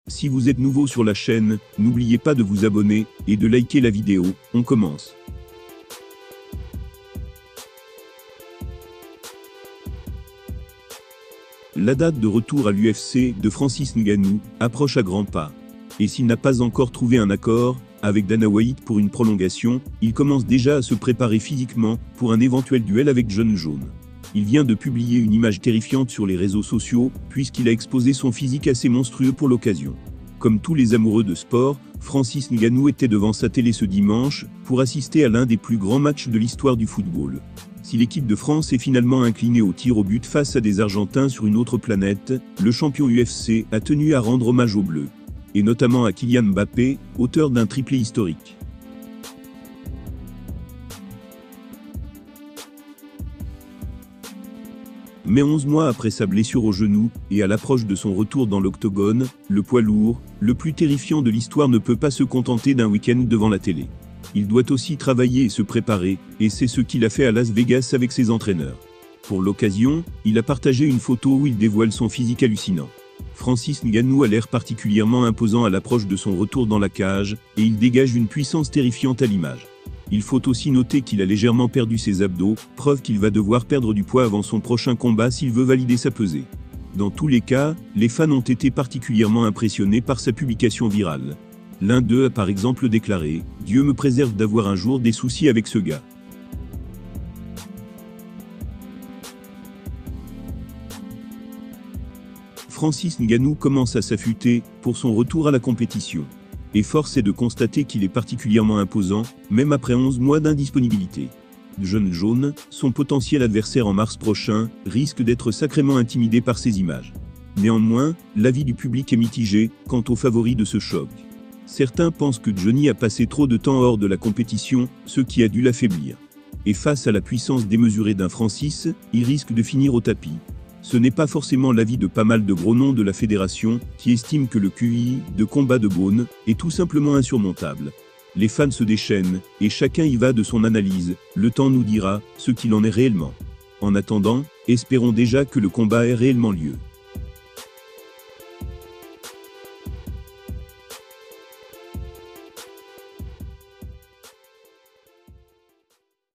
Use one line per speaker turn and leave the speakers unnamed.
Si vous êtes nouveau sur la chaîne, n'oubliez pas de vous abonner et de liker la vidéo. On commence. La date de retour à l'UFC de Francis Ngannou approche à grands pas. Et s'il n'a pas encore trouvé un accord avec Dana White pour une prolongation, il commence déjà à se préparer physiquement pour un éventuel duel avec Jon Jones. Il vient de publier une image terrifiante sur les réseaux sociaux, puisqu'il a exposé son physique assez monstrueux pour l'occasion. Comme tous les amoureux de sport, Francis Ngannou était devant sa télé ce dimanche pour assister à l'un des plus grands matchs de l'histoire du football. Si l'équipe de France est finalement inclinée au tir au but face à des Argentins sur une autre planète, le champion UFC a tenu à rendre hommage aux Bleus. Et notamment à Kylian Mbappé, auteur d'un triplé historique. Mais 11 mois après sa blessure au genou, et à l'approche de son retour dans l'octogone, le poids lourd, le plus terrifiant de l'histoire ne peut pas se contenter d'un week-end devant la télé. Il doit aussi travailler et se préparer, et c'est ce qu'il a fait à Las Vegas avec ses entraîneurs. Pour l'occasion, il a partagé une photo où il dévoile son physique hallucinant. Francis Ngannou a l'air particulièrement imposant à l'approche de son retour dans la cage, et il dégage une puissance terrifiante à l'image. Il faut aussi noter qu'il a légèrement perdu ses abdos, preuve qu'il va devoir perdre du poids avant son prochain combat s'il veut valider sa pesée. Dans tous les cas, les fans ont été particulièrement impressionnés par sa publication virale. L'un d'eux a par exemple déclaré « Dieu me préserve d'avoir un jour des soucis avec ce gars ». Francis Ngannou commence à s'affûter pour son retour à la compétition. Et force est de constater qu'il est particulièrement imposant, même après 11 mois d'indisponibilité. Jon Jones, son potentiel adversaire en mars prochain, risque d'être sacrément intimidé par ces images. Néanmoins, l'avis du public est mitigé quant aux favoris de ce choc. Certains pensent que Johnny a passé trop de temps hors de la compétition, ce qui a dû l'affaiblir. Et face à la puissance démesurée d'un Francis, il risque de finir au tapis. Ce n'est pas forcément l'avis de pas mal de gros noms de la fédération, qui estiment que le QI de combat de Bourne est tout simplement insurmontable. Les fans se déchaînent, et chacun y va de son analyse, le temps nous dira ce qu'il en est réellement. En attendant, espérons déjà que le combat ait réellement lieu.